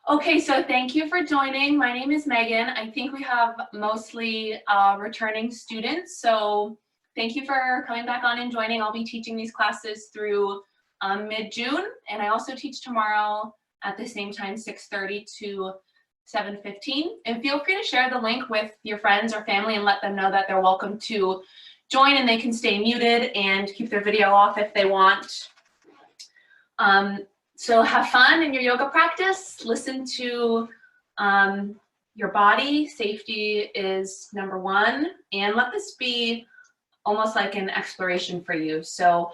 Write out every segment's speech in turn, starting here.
Okay, so thank you for joining. My name is Megan. I think we have mostly returning students, so thank you for coming back on and joining. I'll be teaching these classes through mid-June, and I also teach tomorrow at the same time, 6:30 to 7:15. And feel free to share the link with your friends or family and let them know that they're welcome to join, and they can stay muted and keep their video off if they want. So have fun in your yoga practice. Listen to your body. Safety is number one. And let this be almost like an exploration for you. So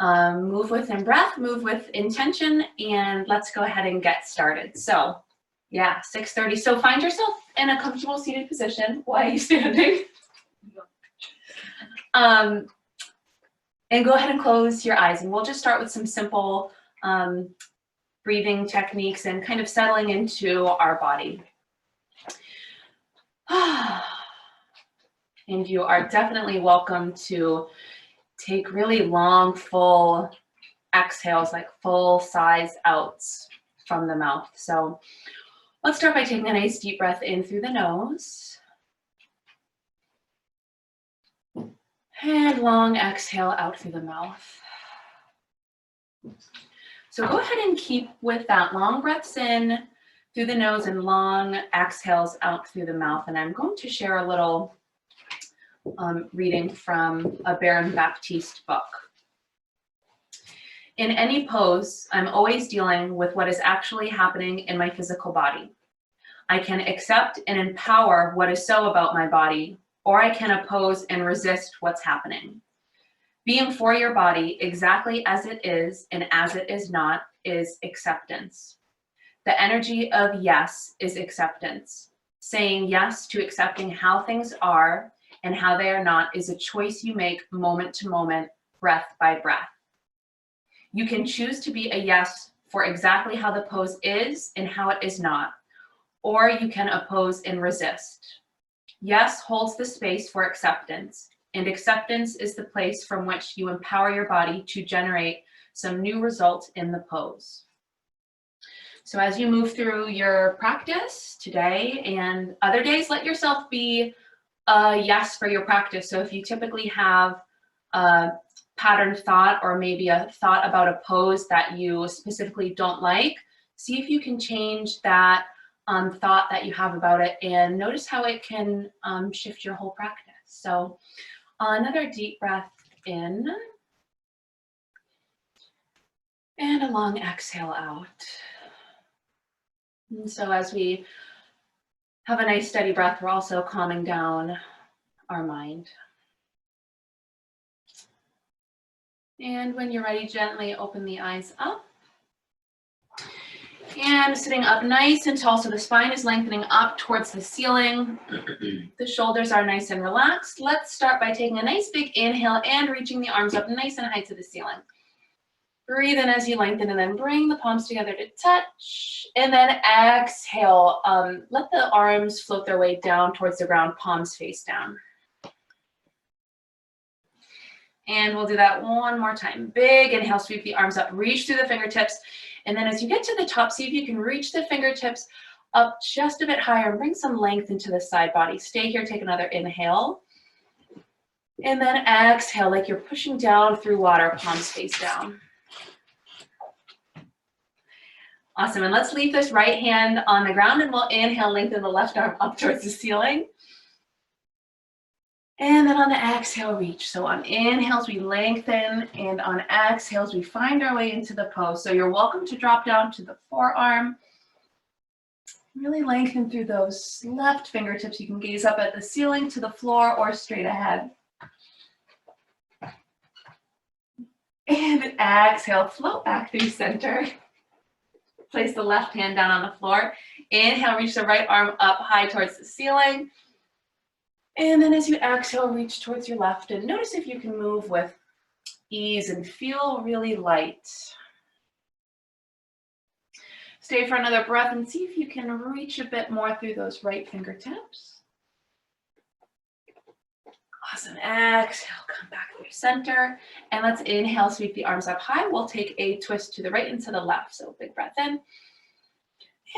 move with breath, move with intention, and let's go ahead and get started. So yeah, 6:30. So find yourself in a comfortable seated position. Why are you standing? And go ahead and close your eyes. And we'll just start with some simple breathing techniques and kind of settling into our body. And you are definitely welcome to take really long, full exhales, like full size outs from the mouth. So let's start by taking a nice deep breath in through the nose. And long exhale out through the mouth. So go ahead and keep with that long breaths in through the nose and long exhales out through the mouth. And I'm going to share a little reading from a Baron Baptiste book. In any pose, I'm always dealing with what is actually happening in my physical body. I can accept and empower what is so about my body, or I can oppose and resist what's happening. Being for your body exactly as it is and as it is not is acceptance. The energy of yes is acceptance. Saying yes to accepting how things are and how they are not is a choice you make moment to moment, breath by breath. You can choose to be a yes for exactly how the pose is and how it is not, or you can oppose and resist. Yes holds the space for acceptance, and acceptance is the place from which you empower your body to generate some new results in the pose. So as you move through your practice today and other days, let yourself be a yes for your practice. So if you typically have a patterned thought or maybe a thought about a pose that you specifically don't like, see if you can change that thought that you have about it and notice how it can shift your whole practice. So another deep breath in and a long exhale out. And so as we have a nice steady breath, we're also calming down our mind. And when you're ready, gently open the eyes up. And sitting up nice and tall, so the spine is lengthening up towards the ceiling. The shoulders are nice and relaxed. Let's start by taking a nice big inhale and reaching the arms up nice and high to the ceiling. Breathe in as you lengthen and then bring the palms together to touch. And then exhale. Let the arms float their way down towards the ground, palms face down. And we'll do that one more time. Big inhale, sweep the arms up, reach through the fingertips. And then as you get to the top, see if you can reach the fingertips up just a bit higher and bring some length into the side body. Stay here, take another inhale. And then exhale like you're pushing down through water, palms face down. Awesome, and let's leave this right hand on the ground and we'll inhale, lengthen the left arm up towards the ceiling. And then on the exhale, reach. So on inhales, we lengthen, and on exhales, we find our way into the pose. So you're welcome to drop down to the forearm. Really lengthen through those left fingertips. You can gaze up at the ceiling, to the floor, or straight ahead. And exhale, float back through center. Place the left hand down on the floor. Inhale, reach the right arm up high towards the ceiling. And then as you exhale, reach towards your left and notice if you can move with ease and feel really light. Stay for another breath and see if you can reach a bit more through those right fingertips. Awesome. Exhale, come back through center. And let's inhale, sweep the arms up high. We'll take a twist to the right and to the left. So big breath in.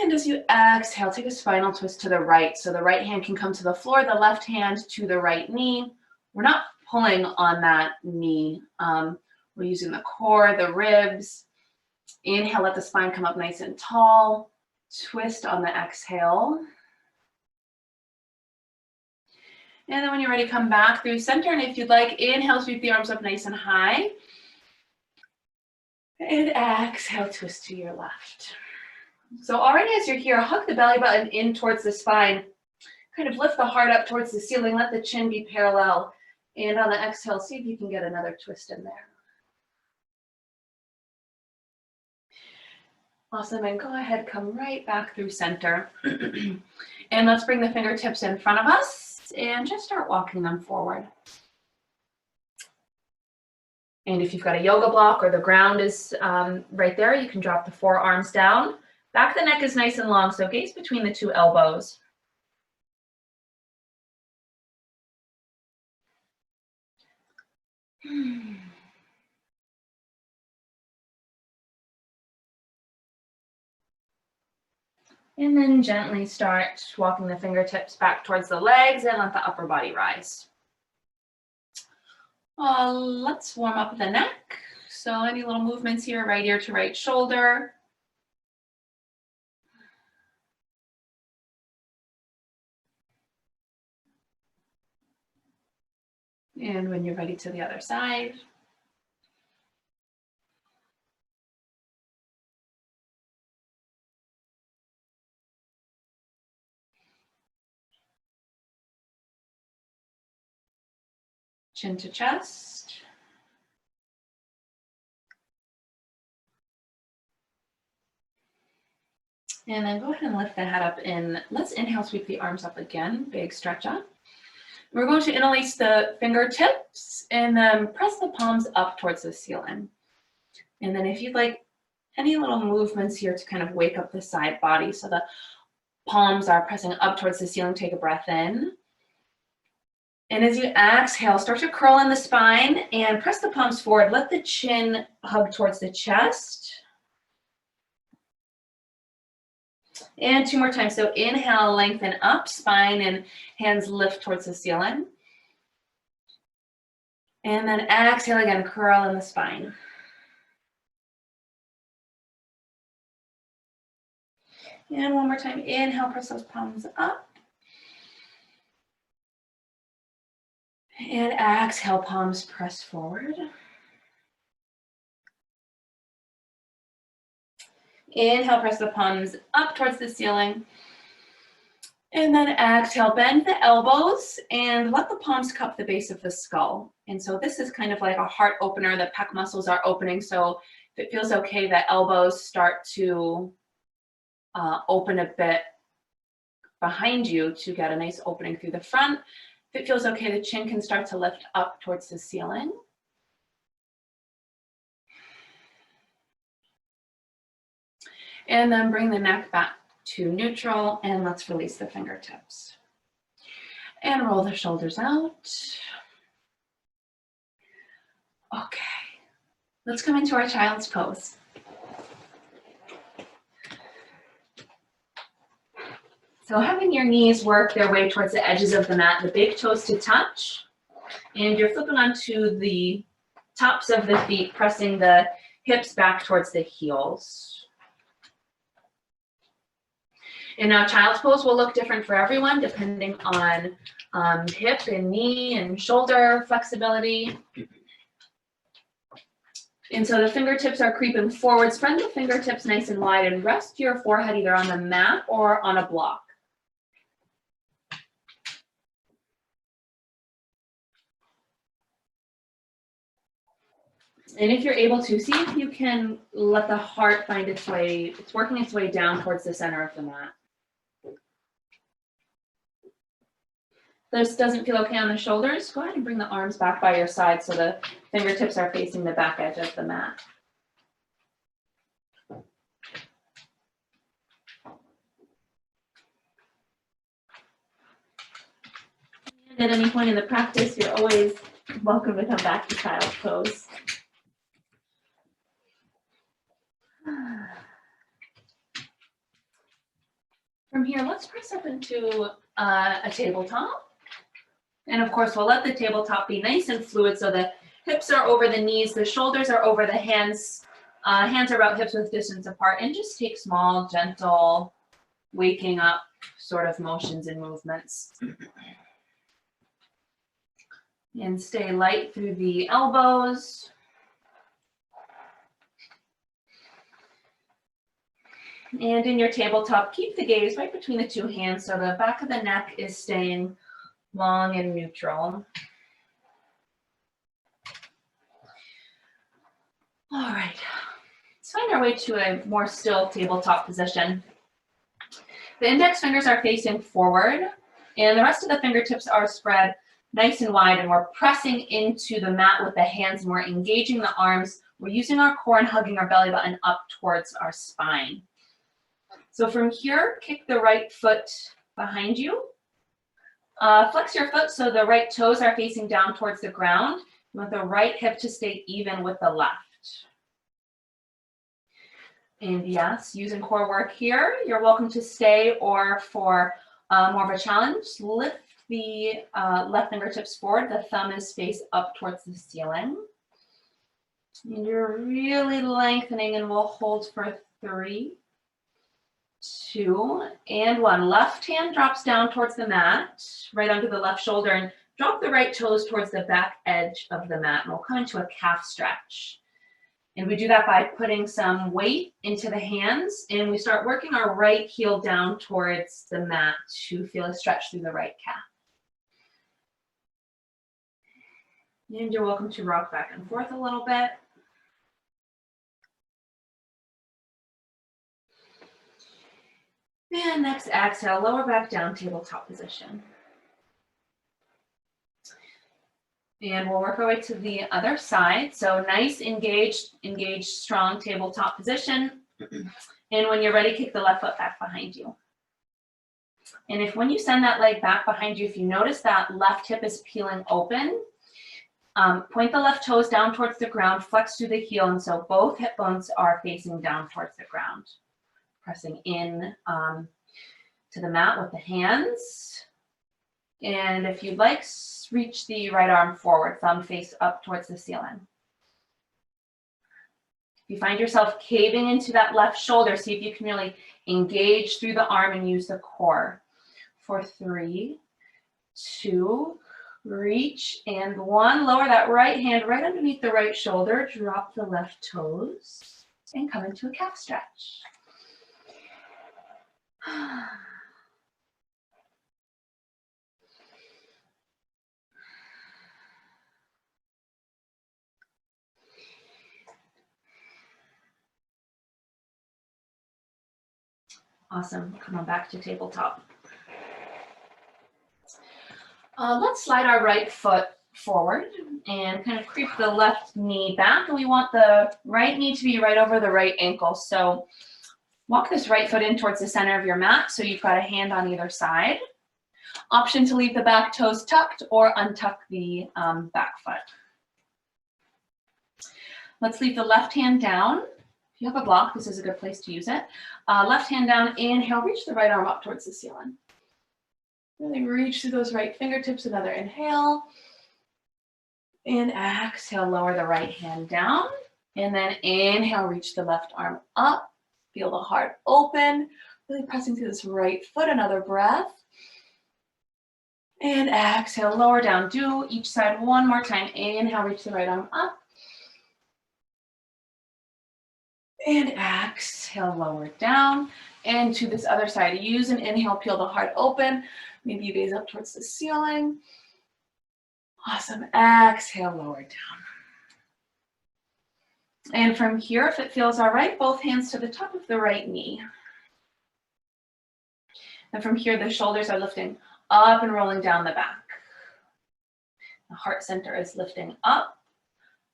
And as you exhale, take a spinal twist to the right. So the right hand can come to the floor, the left hand to the right knee. We're not pulling on that knee. We're using the core, the ribs. Inhale, let the spine come up nice and tall. Twist on the exhale. And then when you're ready, come back through center. And if you'd like, inhale, sweep the arms up nice and high. And exhale, twist to your left. So already as you're here, hug the belly button in towards the spine. Kind of lift the heart up towards the ceiling. Let the chin be parallel. And on the exhale, see if you can get another twist in there. Awesome. And go ahead, come right back through center. And let's bring the fingertips in front of us and just start walking them forward. And if you've got a yoga block or the ground is right there, you can drop the forearms down. Back of the neck is nice and long, so gaze between the two elbows. And then gently start walking the fingertips back towards the legs and let the upper body rise. Let's warm up the neck. So any little movements here, right ear to right shoulder. And when you're ready, to the other side. Chin to chest. And then go ahead and lift the head up in. Let's inhale, sweep the arms up again, big stretch up. We're going to interlace the fingertips and then press the palms up towards the ceiling. And then if you'd like any little movements here to kind of wake up the side body, so the palms are pressing up towards the ceiling, take a breath in. And as you exhale, start to curl in the spine and press the palms forward. Let the chin hug towards the chest. And two more times. So inhale, lengthen up, spine and hands lift towards the ceiling. And then exhale again, curl in the spine. And one more time, inhale, press those palms up. And exhale, palms press forward. Inhale, press the palms up towards the ceiling. And then exhale, bend the elbows and let the palms cup the base of the skull. And so this is kind of like a heart opener. The pec muscles are opening. So if it feels okay, the elbows start to open a bit behind you to get a nice opening through the front. If it feels okay, the chin can start to lift up towards the ceiling. And then bring the neck back to neutral and let's release the fingertips. And roll the shoulders out. Okay, let's come into our child's pose. So having your knees work their way towards the edges of the mat, the big toes to touch, and you're flipping onto the tops of the feet, pressing the hips back towards the heels. And now child's pose will look different for everyone depending on hip and knee and shoulder flexibility. And so the fingertips are creeping forward. Spread the fingertips nice and wide and rest your forehead either on the mat or on a block. And if you're able to, see if you can let the heart find its way, it's working its way down towards the center of the mat. This doesn't feel okay on the shoulders, go ahead and bring the arms back by your side so the fingertips are facing the back edge of the mat. And at any point in the practice, you're always welcome to come back to child's pose. From here, let's press up into a tabletop. And of course, we'll let the tabletop be nice and fluid so the hips are over the knees, the shoulders are over the hands, hands are about hips width distance apart, and just take small, gentle, waking up sort of motions and movements. And stay light through the elbows. And in your tabletop, keep the gaze right between the two hands so the back of the neck is staying long and neutral. All right, let's find our way to a more still tabletop position. The index fingers are facing forward, and the rest of the fingertips are spread nice and wide, and we're pressing into the mat with the hands, and we're engaging the arms. We're using our core and hugging our belly button up towards our spine. So from here, kick the right foot behind you. Flex your foot so the right toes are facing down towards the ground. You want the right hip to stay even with the left. And yes, using core work here, you're welcome to stay, or for more of a challenge, lift the left fingertips forward. The thumb is face up towards the ceiling. And you're really lengthening, and we'll hold for 3, 2, and 1. Left hand drops down towards the mat, right onto the left shoulder, and drop the right toes towards the back edge of the mat, and we'll come into a calf stretch. And we do that by putting some weight into the hands, and we start working our right heel down towards the mat to feel a stretch through the right calf. And you're welcome to rock back and forth a little bit. And next exhale, lower back down, tabletop position. And we'll work our way to the other side. So nice, engaged, strong tabletop position. And when you're ready, kick the left foot back behind you. And if when you send that leg back behind you, if you notice that left hip is peeling open, point the left toes down towards the ground, flex through the heel, and so both hip bones are facing down towards the ground. Pressing in to the mat with the hands. And if you'd like, reach the right arm forward, thumb face up towards the ceiling. If you find yourself caving into that left shoulder, see if you can really engage through the arm and use the core. For 3, 2, reach, and 1. Lower that right hand right underneath the right shoulder, drop the left toes, and come into a calf stretch. Awesome. Come on back to tabletop. Let's slide our right foot forward and kind of creep the left knee back. And we want the right knee to be right over the right ankle. So walk this right foot in towards the center of your mat so you've got a hand on either side. Option to leave the back toes tucked or untuck the back foot. Let's leave the left hand down. If you have a block, this is a good place to use it. Left hand down, inhale, reach the right arm up towards the ceiling. Really reach through those right fingertips, another inhale. And exhale, lower the right hand down. And then inhale, reach the left arm up. Feel the heart open, really pressing through this right foot, another breath. And exhale, lower down. Do each side one more time. Inhale, reach the right arm up. And exhale, lower down. And to this other side, use an inhale, peel the heart open. Maybe you gaze up towards the ceiling. Awesome. Exhale, lower down. And from here, if it feels all right, both hands to the top of the right knee. And from here, the shoulders are lifting up and rolling down the back. The heart center is lifting up.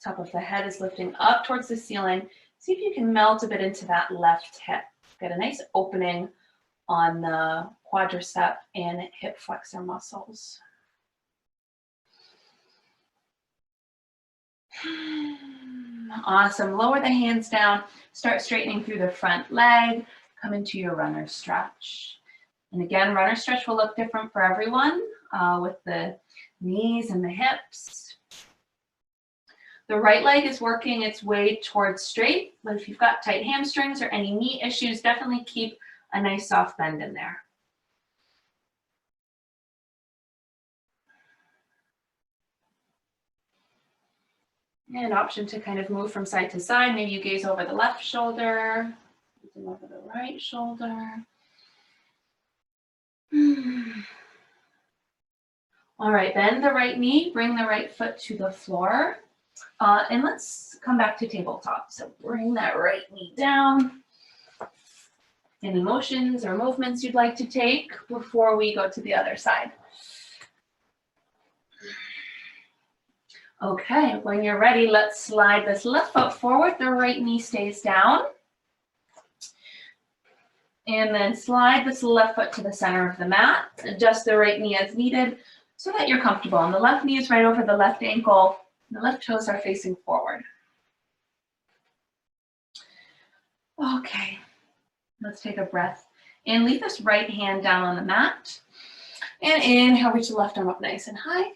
Top of the head is lifting up towards the ceiling. See if you can melt a bit into that left hip. Get a nice opening on the quadricep and hip flexor muscles. Awesome. Lower the hands down. Start straightening through the front leg. Come into your runner stretch. And again, runner stretch will look different for everyone with the knees and the hips. The right leg is working its way towards straight, but if you've got tight hamstrings or any knee issues, definitely keep a nice soft bend in there. And option to kind of move from side to side. Maybe you gaze over the left shoulder, over the right shoulder. All right, bend the right knee, bring the right foot to the floor. And let's come back to tabletop. So bring that right knee down. Any motions or movements you'd like to take before we go to the other side? Okay, when you're ready, let's slide this left foot forward. The right knee stays down. And then slide this left foot to the center of the mat. Adjust the right knee as needed so that you're comfortable. And the left knee is right over the left ankle. The left toes are facing forward. Okay, let's take a breath. And leave this right hand down on the mat. And inhale, reach the left arm up nice and high.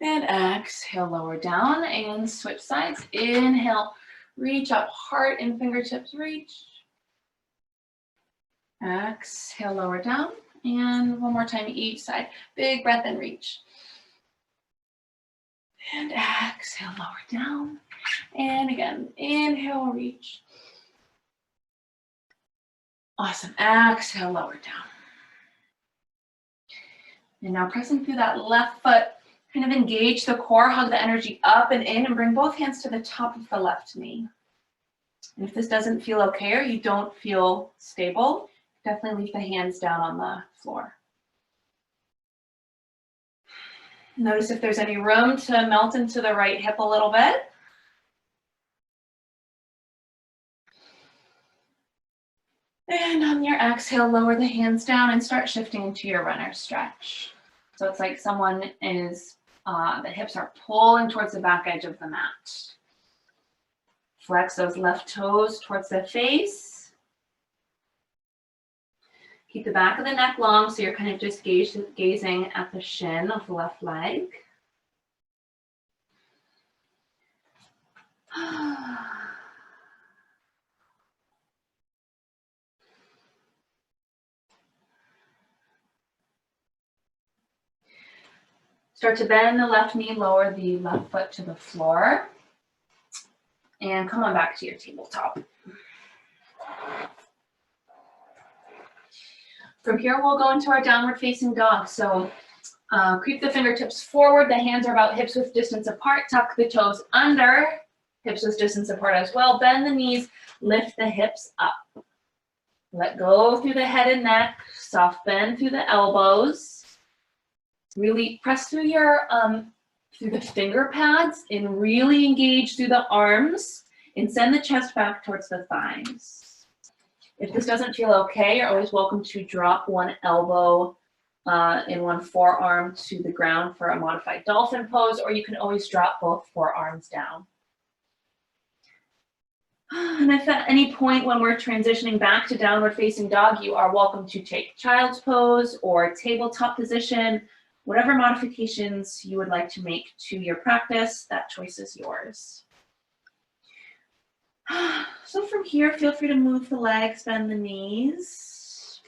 And exhale, lower down and switch sides. Inhale, reach up, heart and fingertips reach. Exhale, lower down. And one more time each side. Big breath and reach. And exhale, lower down. And again, inhale, reach. Awesome. Exhale, lower down. And now pressing through that left foot, kind of engage the core, hug the energy up and in, and bring both hands to the top of the left knee. And if this doesn't feel okay or you don't feel stable, definitely leave the hands down on the floor. Notice if there's any room to melt into the right hip a little bit. And on your exhale, lower the hands down and start shifting into your runner stretch. So it's like someone is, the hips are pulling towards the back edge of the mat. Flex those left toes towards the face. Keep the back of the neck long so you're kind of just gazing at the shin of the left leg. Start to bend the left knee, lower the left foot to the floor. And come on back to your tabletop. From here, we'll go into our downward facing dog. So creep the fingertips forward. The hands are about hips width distance apart. Tuck the toes under, hips width distance apart as well. Bend the knees, lift the hips up. Let go through the head and neck. Soft bend through the elbows. Really press through your through the finger pads and really engage through the arms and send the chest back towards the thighs. If this doesn't feel okay, you're always welcome to drop one elbow and one forearm to the ground for a modified dolphin pose, or you can always drop both forearms down. And if at any point when we're transitioning back to downward facing dog, you are welcome to take child's pose or tabletop position. Whatever modifications you would like to make to your practice, that choice is yours. So from here, feel free to move the legs, bend the knees.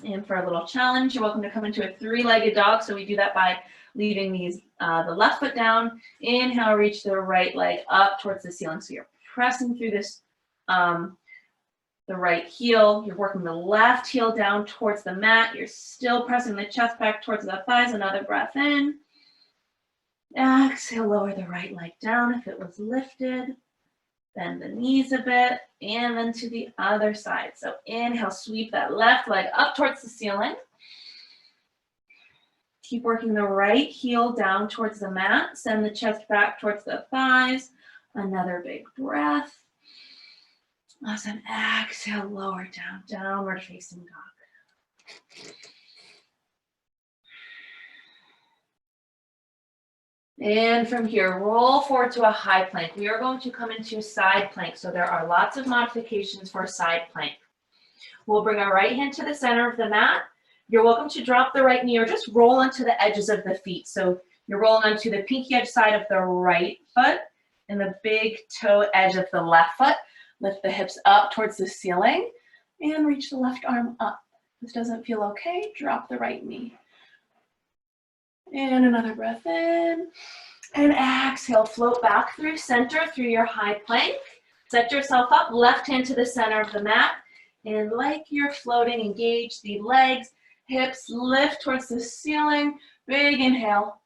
And for a little challenge, you're welcome to come into a three-legged dog. So we do that by leaving these the left foot down. Inhale, reach the right leg up towards the ceiling. So you're pressing through this the right heel, you're working the left heel down towards the mat. You're still pressing the chest back towards the thighs. Another breath in. Exhale, lower the right leg down if it was lifted. Bend the knees a bit, and then to the other side. So inhale, sweep that left leg up towards the ceiling. Keep working the right heel down towards the mat. Send the chest back towards the thighs. Another big breath. Awesome. Exhale, lower down, downward facing dog. And from here, roll forward to a high plank. We are going to come into side plank. So there are lots of modifications for side plank. We'll bring our right hand to the center of the mat. You're welcome to drop the right knee or just roll onto the edges of the feet. So you're rolling onto the pinky edge side of the right foot and the big toe edge of the left foot. Lift the hips up towards the ceiling and reach the left arm up. If this doesn't feel okay, drop the right knee. And another breath in. And exhale, float back through center, through your high plank. Set yourself up, left hand to the center of the mat. And like you're floating, engage the legs, hips, lift towards the ceiling. Big inhale.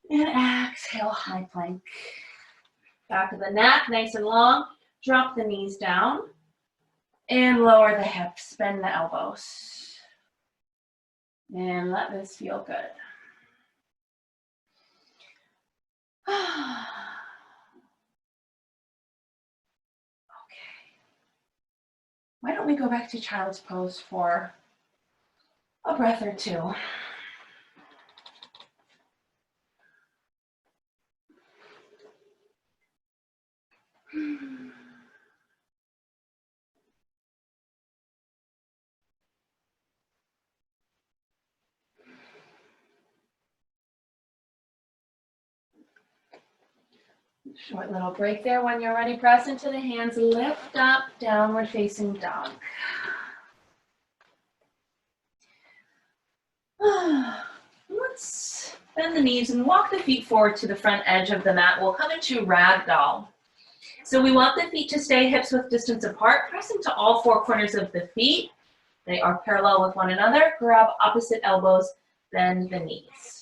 And exhale, high plank. Back of the neck, nice and long. Drop the knees down. And lower the hips, bend the elbows. And let this feel good. Okay. Why don't we go back to child's pose for a breath or two. Short little break there. When you're ready, press into the hands, lift up, downward facing dog. Let's bend the knees and walk the feet forward to the front edge of the mat. We'll come into ragdoll. So we want the feet to stay hips width distance apart. Press into all four corners of the feet. They are parallel with one another. Grab opposite elbows, bend the knees.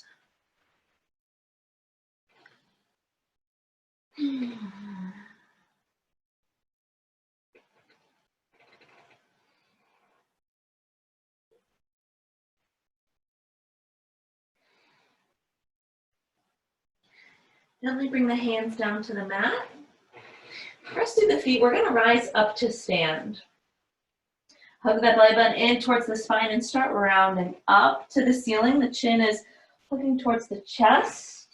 Gently bring the hands down to the mat. Press through the feet. We're going to rise up to stand. Hug that belly button in towards the spine and start rounding up to the ceiling. The chin is looking towards the chest.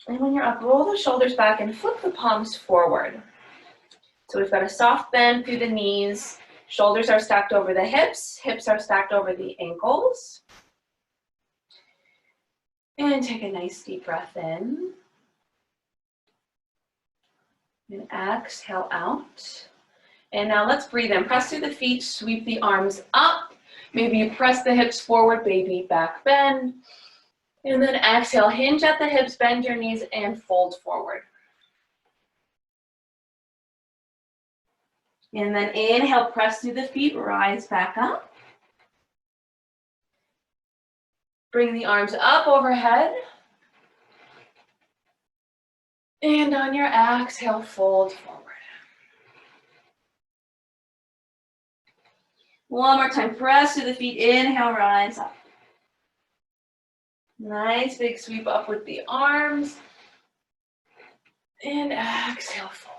And when you're up, roll the shoulders back and flip the palms forward. So we've got a soft bend through the knees. Shoulders are stacked over the hips. Hips are stacked over the ankles. And take a nice deep breath in. And exhale out. And now let's breathe in. Press through the feet, sweep the arms up. Maybe you press the hips forward, baby back bend. And then exhale, hinge at the hips, bend your knees, and fold forward. And then inhale, press through the feet, rise back up. Bring the arms up overhead. And on your exhale, fold forward. One more time, press through the feet, inhale, rise up. Nice big sweep up with the arms. And exhale, fold.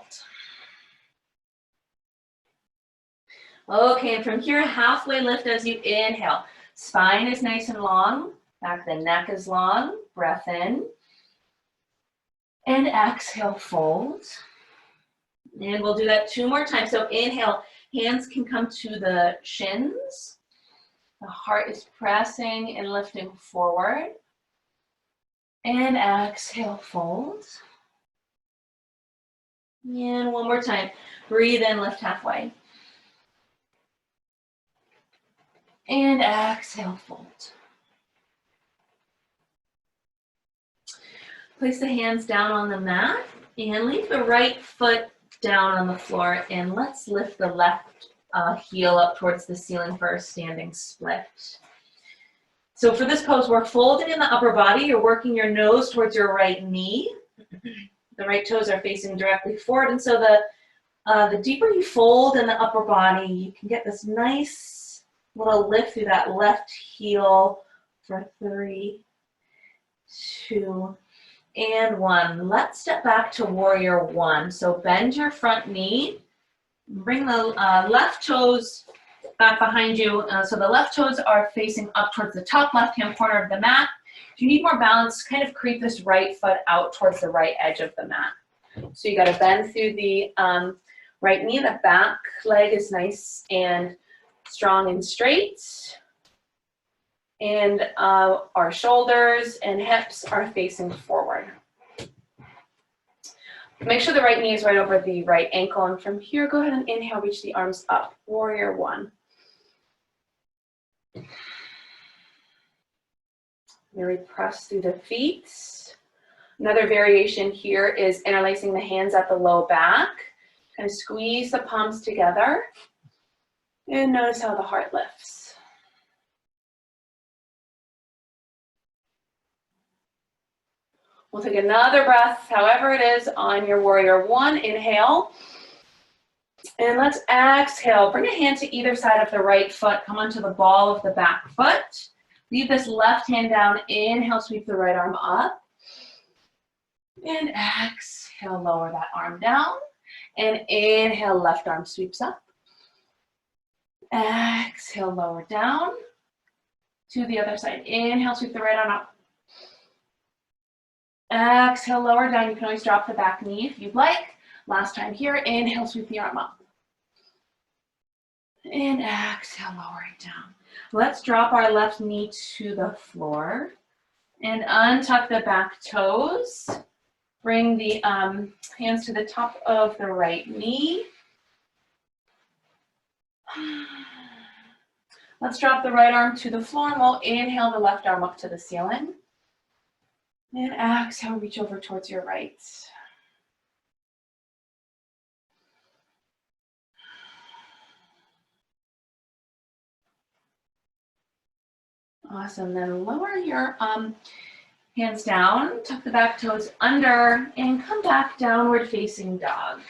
Okay, and from here, halfway lift as you inhale. Spine is nice and long, back of the neck is long, breath in. And exhale, fold. And we'll do that 2 more times. So inhale, hands can come to the shins. The heart is pressing and lifting forward. And exhale, fold. And one more time. Breathe in, lift halfway. And exhale, fold. Place the hands down on the mat and leave the right foot down on the floor, and let's lift the left heel up towards the ceiling for a standing split. So for this pose, we're folding in the upper body. You're working your nose towards your right knee. The right toes are facing directly forward, and so the deeper you fold in the upper body, you can get this nice little lift through that left heel for 3, 2, and 1. Let's step back to warrior 1. So bend your front knee. Bring the left toes back behind you. So the left toes are facing up towards the top left-hand corner of the mat. If you need more balance, kind of creep this right foot out towards the right edge of the mat. So you got to bend through the right knee. The back leg is nice and strong and straight. And our shoulders and hips are facing forward. Make sure the right knee is right over the right ankle. And from here, go ahead and inhale, reach the arms up. Warrior one. Really press through the feet. Another variation here is interlacing the hands at the low back. Kind of squeeze the palms together. And notice how the heart lifts. We'll take another breath, however it is, on your warrior one. Inhale. And let's exhale. Bring a hand to either side of the right foot. Come onto the ball of the back foot. Leave this left hand down. Inhale, sweep the right arm up. And exhale, lower that arm down. And inhale, left arm sweeps up. Exhale, lower down. To the other side. Inhale, sweep the right arm up. Exhale, lower down. You can always drop the back knee if you'd like. Last time here. Inhale, sweep the arm up. And exhale, lower it down. Let's drop our left knee to the floor. And untuck the back toes. Bring the hands to the top of the right knee. Let's drop the right arm to the floor and we'll inhale the left arm up to the ceiling. And exhale, reach over towards your right. Awesome, then lower your hands down, tuck the back toes under, and come back downward facing dog.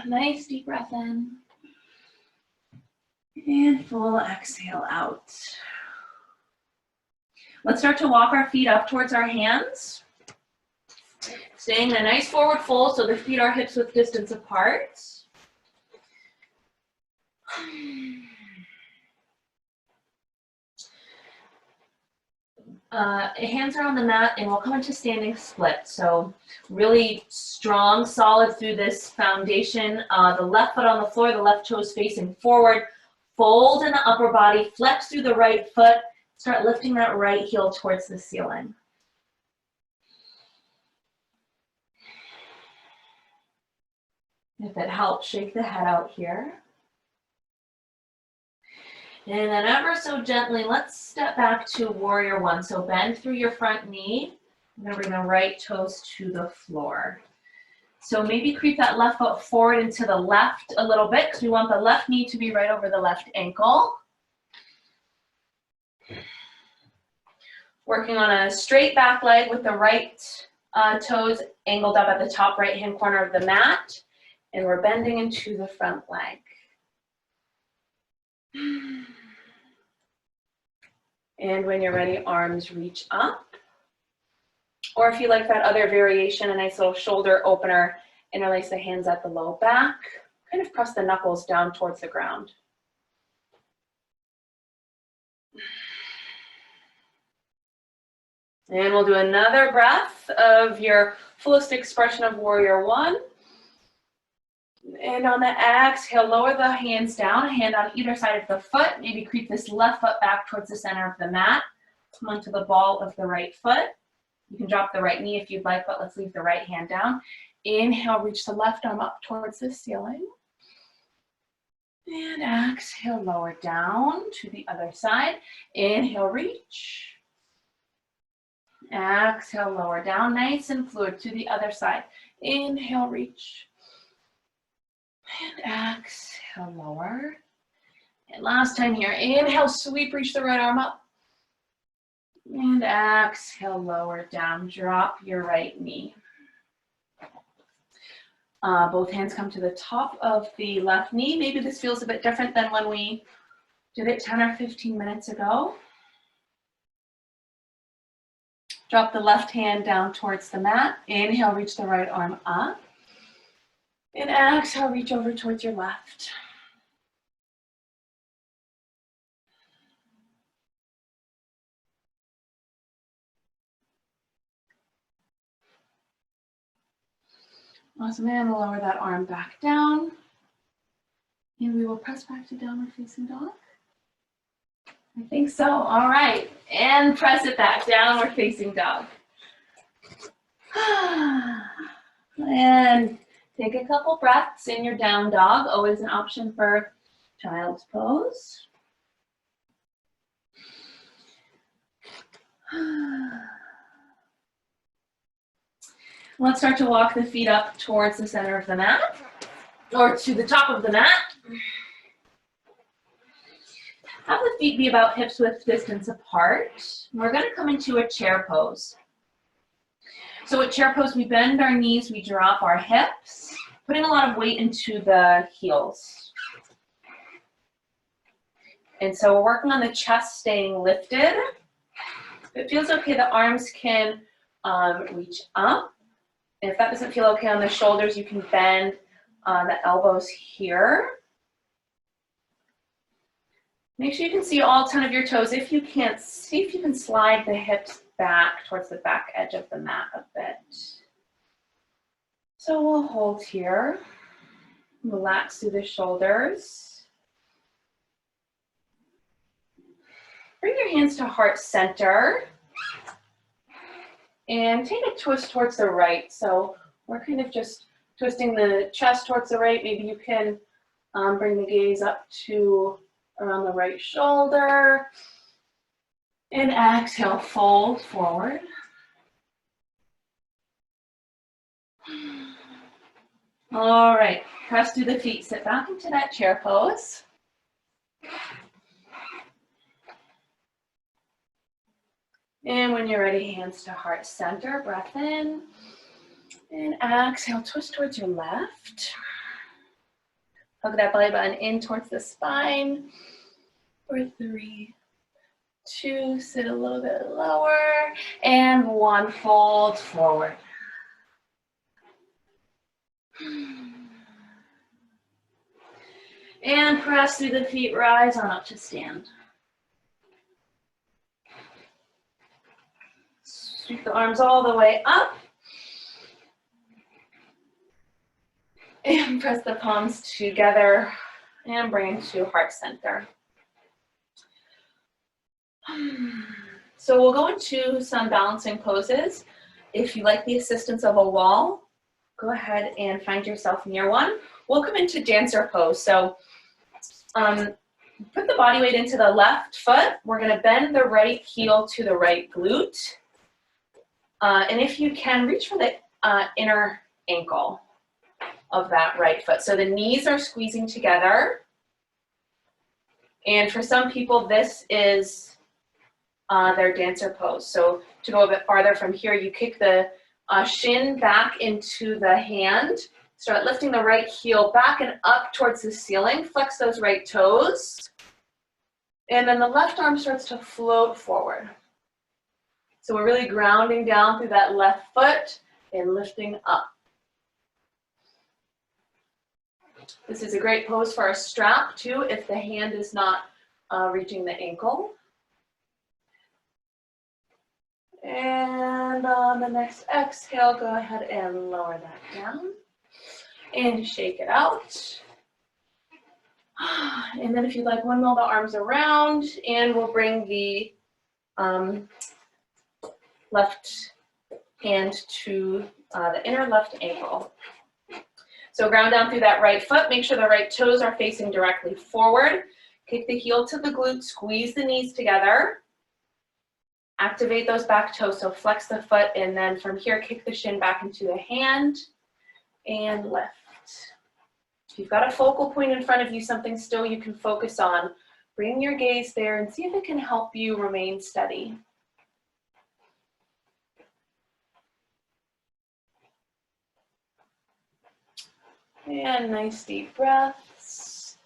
Nice deep breath in. And full exhale out. Let's start to walk our feet up towards our hands. Staying in a nice forward fold so the feet are hips width distance apart. Hands are on the mat and we'll come into standing split. So really strong, solid through this foundation. The left foot on the floor, the left toes facing forward. Fold in the upper body, flex through the right foot. Start lifting that right heel towards the ceiling. If it helps, shake the head out here. And then ever so gently, let's step back to warrior one. So bend through your front knee. I'm gonna bring the right toes to the floor. So maybe creep that left foot forward into the left a little bit because we want the left knee to be right over the left ankle. Working on a straight back leg with the right toes angled up at the top right-hand corner of the mat. And we're bending into the front leg. And when you're ready, arms reach up. Or if you like that other variation, a nice little shoulder opener, interlace the hands at the low back. Kind of press the knuckles down towards the ground. And we'll do another breath of your fullest expression of warrior one. And on the exhale, lower the hands down, a hand on either side of the foot. Maybe creep this left foot back towards the center of the mat. Come onto the ball of the right foot. You can drop the right knee if you'd like, but let's leave the right hand down. Inhale, reach the left arm up towards the ceiling. And exhale, lower down to the other side. Inhale, reach. Exhale, lower down, nice and fluid to the other side. Inhale, reach. And exhale, lower. And last time here, inhale, sweep, reach the right arm up. And exhale, lower down, drop your right knee. Both hands come to the top of the left knee. Maybe this feels a bit different than when we did it 10 or 15 minutes ago. Drop the left hand down towards the mat. Inhale, reach the right arm up. And exhale, reach over towards your left. Awesome, and we'll lower that arm back down. And we will press back to downward facing dog. I think so. All right, and press it back, downward facing dog. And take a couple breaths in your down dog, always an option for child's pose. Let's start to walk the feet up towards the center of the mat, or to the top of the mat. Have the feet be about hips width distance apart. We're going to come into a chair pose. So at chair pose, we bend our knees, we drop our hips, putting a lot of weight into the heels. And so we're working on the chest staying lifted. If it feels okay, the arms can reach up. And if that doesn't feel okay on the shoulders, you can bend the elbows here. Make sure you can see all 10 of your toes. If you can't, see if you can slide the hips back towards the back edge of the mat a bit. So we'll hold here. Relax through the shoulders. Bring your hands to heart center. And take a twist towards the right. So we're kind of just twisting the chest towards the right. Maybe you can bring the gaze up to around the right shoulder. And exhale, fold forward. All right, press through the feet. Sit back into that chair pose. And when you're ready, hands to heart center, breath in. And exhale, twist towards your left. Hug that belly button in towards the spine. For 3, 2, sit a little bit lower. And 1, fold forward. And press through the feet, rise on up to stand. Sweep the arms all the way up. And press the palms together and bring to heart center. So we'll go into some balancing poses. If you like the assistance of a wall, go ahead and find yourself near one. We'll come into dancer pose. So put the body weight into the left foot. We're going to bend the right heel to the right glute. And if you can, reach for the inner ankle of that right foot. So the knees are squeezing together. And for some people, this is their dancer pose. So to go a bit farther from here, you kick the shin back into the hand. Start lifting the right heel back and up towards the ceiling. Flex those right toes. And then the left arm starts to float forward. So we're really grounding down through that left foot and lifting up. This is a great pose for a strap too, if the hand is not reaching the ankle. And on the next exhale, go ahead and lower that down and shake it out. And then if you'd like, windmill the arms around, and we'll bring the left hand to the inner left ankle. So ground down through that right foot. Make sure the right toes are facing directly forward. Kick the heel to the glute, squeeze the knees together. Activate those back toes, so flex the foot, and then from here, kick the shin back into the hand and lift. If you've got a focal point in front of you, something still you can focus on, bring your gaze there and see if it can help you remain steady. And nice deep breaths.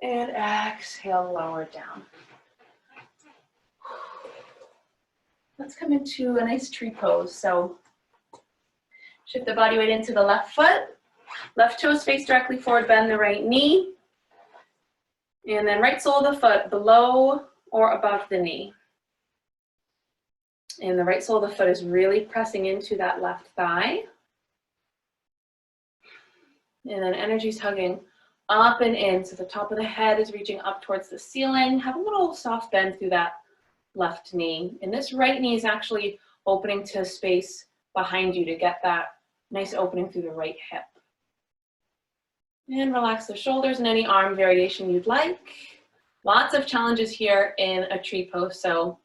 And exhale, lower down. Let's come into a nice tree pose. So shift the body weight into the left foot. Left toes face directly forward, bend the right knee. And then right sole of the foot below or above the knee. And the right sole of the foot is really pressing into that left thigh. And then energy's hugging up and in. So the top of the head is reaching up towards the ceiling. Have a little soft bend through that left knee. And this right knee is actually opening to space behind you to get that nice opening through the right hip. And relax the shoulders and any arm variation you'd like. Lots of challenges here in a tree pose. So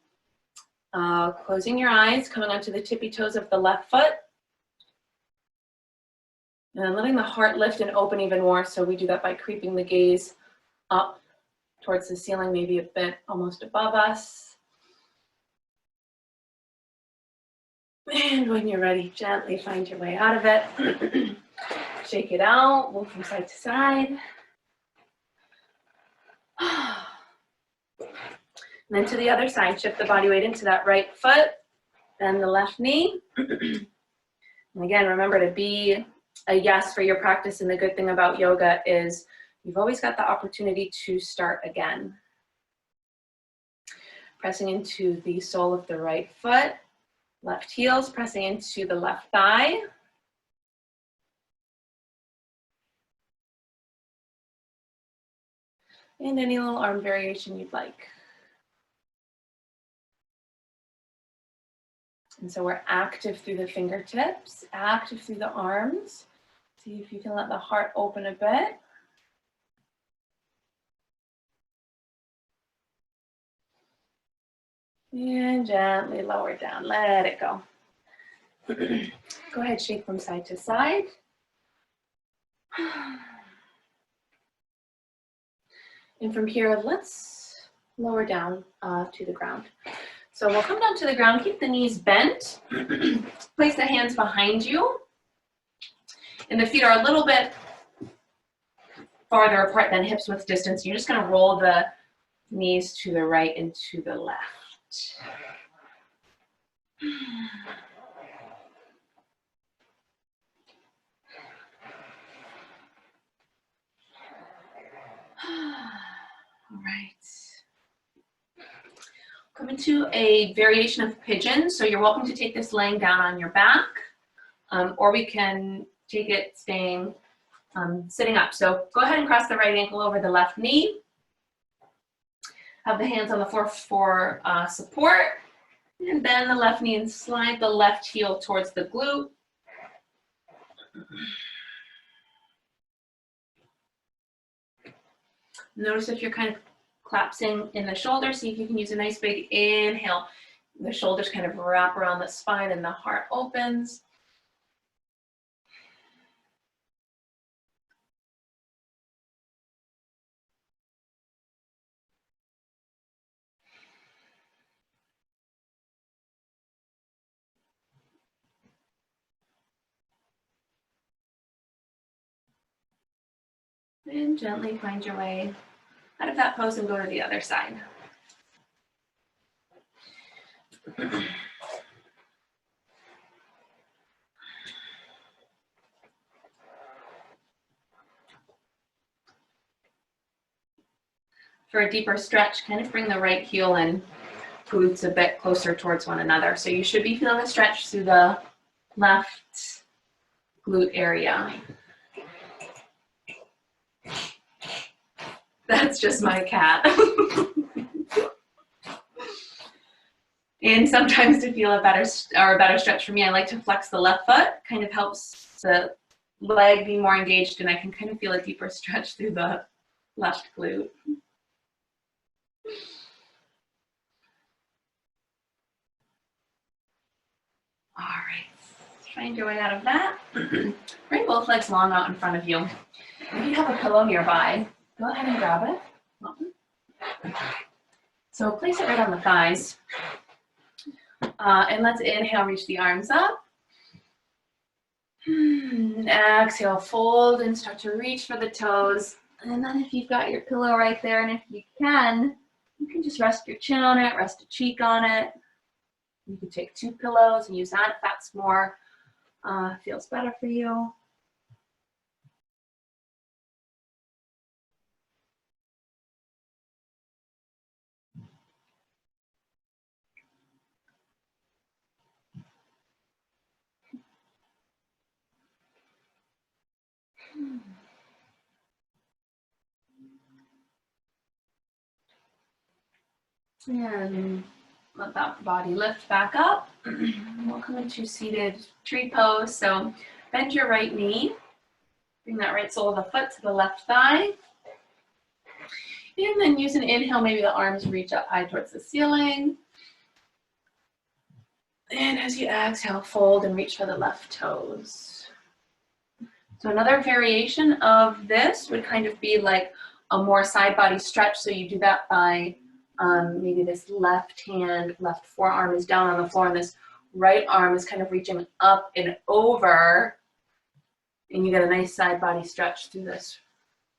closing your eyes, coming onto the tippy toes of the left foot. And then letting the heart lift and open even more. So we do that by creeping the gaze up towards the ceiling, maybe a bit almost above us. And when you're ready, gently find your way out of it. Shake it out, move from side to side. And then to the other side, shift the body weight into that right foot, then the left knee. And again, remember to be a yes for your practice. And the good thing about yoga is you've always got the opportunity to start again. Pressing into the sole of the right foot, left heels, pressing into the left thigh. And any little arm variation you'd like. And so we're active through the fingertips, active through the arms. See if you can let the heart open a bit. And gently lower down, let it go. Go ahead, shake from side to side. And from here, let's lower down to the ground. So we'll come down to the ground, keep the knees bent. Place the hands behind you. And the feet are a little bit farther apart than hips width distance. You're just gonna roll the knees to the right and to the left. All right. Come into a variation of pigeon. So you're welcome to take this laying down on your back, or we can take it staying sitting up. So go ahead and cross the right ankle over the left knee. Have the hands on the floor for support. And bend the left knee and slide the left heel towards the glute. Notice if you're kind of collapsing in the shoulder, see if you can use a nice big inhale. The shoulders kind of wrap around the spine and the heart opens. And gently find your way out of that pose and go to the other side. For a deeper stretch, kind of bring the right heel and glutes a bit closer towards one another. So you should be feeling a stretch through the left glute area. That's just my cat. And sometimes to feel a better stretch for me, I like to flex the left foot. Kind of helps the leg be more engaged, and I can kind of feel a deeper stretch through the left glute. All right, find your way out of that. Bring both legs long out in front of you. If you have a pillow nearby, go ahead and grab it. So place it right on the thighs. And let's inhale, reach the arms up. And exhale, fold and start to reach for the toes. And then if you've got your pillow right there, and if you can just rest your chin on it, rest a cheek on it. You can take 2 pillows and use that if that's more, feels better for you. And let that body lift back up. We'll come into seated tree pose. So bend your right knee. Bring that right sole of the foot to the left thigh. And then use an inhale, maybe the arms reach up high towards the ceiling. And as you exhale, fold and reach for the left toes. So another variation of this would kind of be like a more side body stretch. So you do that by maybe this left hand, left forearm is down on the floor, and this right arm is kind of reaching up and over. And you get a nice side body stretch through this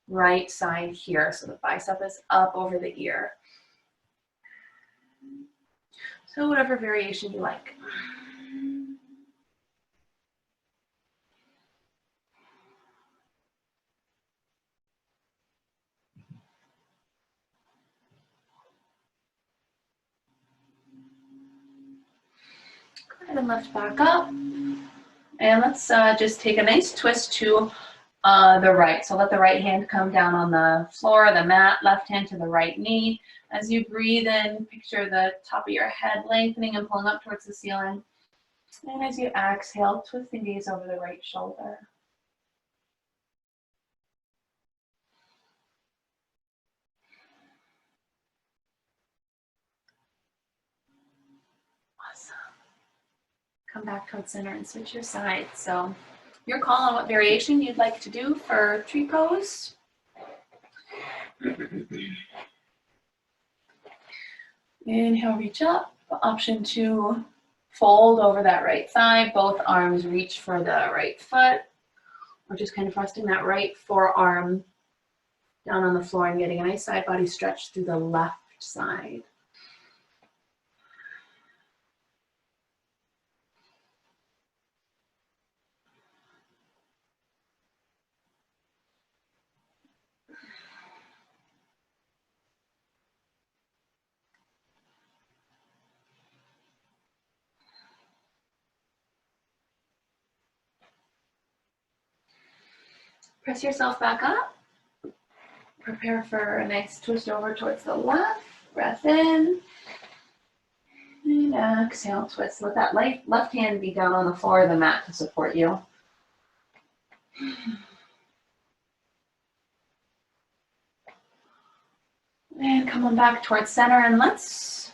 right side here. So the bicep is up over the ear. So whatever variation you like. Go ahead and lift back up. And let's just take a nice twist to the right. So let the right hand come down on the floor, the mat, left hand to the right knee. As you breathe in, picture the top of your head lengthening and pulling up towards the ceiling. And as you exhale, twist and gaze over the right shoulder. Awesome. Come back towards center and switch your sides. So your call on what variation you'd like to do for tree pose. Inhale, reach up. Option 2, fold over that right thigh. Both arms reach for the right foot. Or just kind of resting that right forearm down on the floor and getting a nice side body stretch through the left side. Press yourself back up. Prepare for a nice twist over towards the left. Breath in. And exhale, twist. Let that left hand be down on the floor of the mat to support you. And come on back towards center, and let's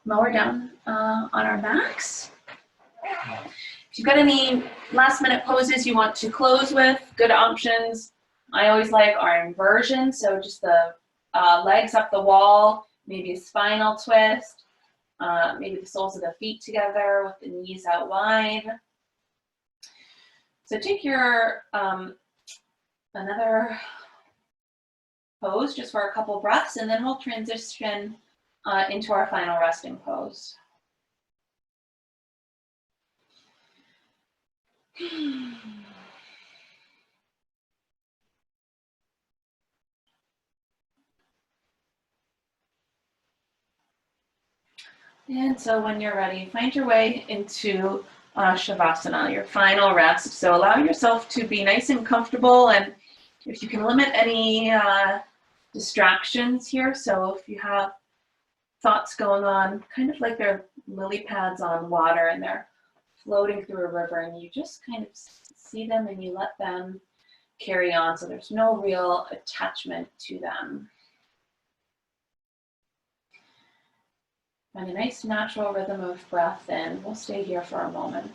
lower down on our backs. If you've got any last minute poses you want to close with, good options. I always like our inversion, so just the legs up the wall, maybe a spinal twist, maybe the soles of the feet together with the knees out wide. So take your another pose just for a couple breaths, and then we'll transition into our final resting pose. And so when you're ready, find your way into Shavasana, your final rest. So allow yourself to be nice and comfortable, and if you can limit any distractions here. So if you have thoughts going on, kind of like they're lily pads on water and they're floating through a river, and you just kind of see them and you let them carry on. So there's no real attachment to them. Find a nice natural rhythm of breath in. We'll stay here for a moment.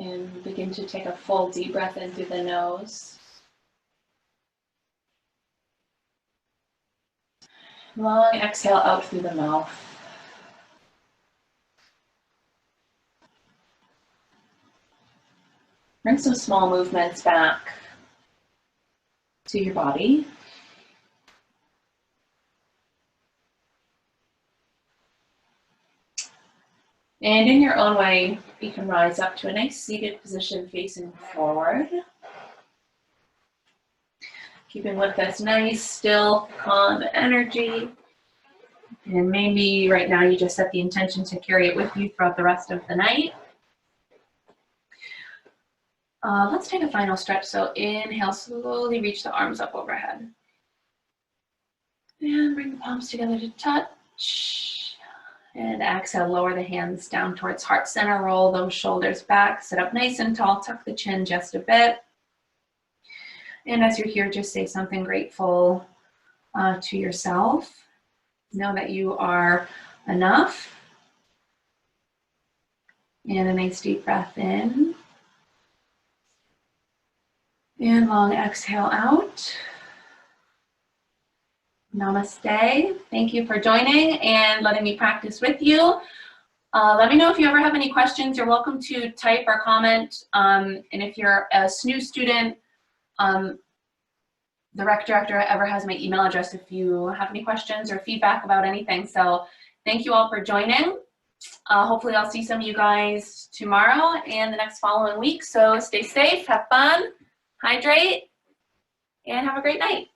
And begin to take a full deep breath in through the nose. Long exhale out through the mouth. Bring some small movements back to your body. And in your own way, you can rise up to a nice seated position facing forward. Keeping with this nice, still, calm energy. And maybe right now you just set the intention to carry it with you throughout the rest of the night. Let's take a final stretch. So inhale, slowly reach the arms up overhead. And bring the palms together to touch. And exhale, lower the hands down towards heart center, roll those shoulders back, sit up nice and tall, tuck the chin just a bit. And as you're here, just say something grateful to yourself. Know that you are enough. And a nice deep breath in. And long exhale out. Namaste. Thank you for joining and letting me practice with you. Let me know if you ever have any questions. You're welcome to type or comment. And if you're a SNU student, the rec director ever has my email address if you have any questions or feedback about anything. So thank you all for joining. Hopefully I'll see some of you guys tomorrow and the next following week. So stay safe, have fun, hydrate, and have a great night.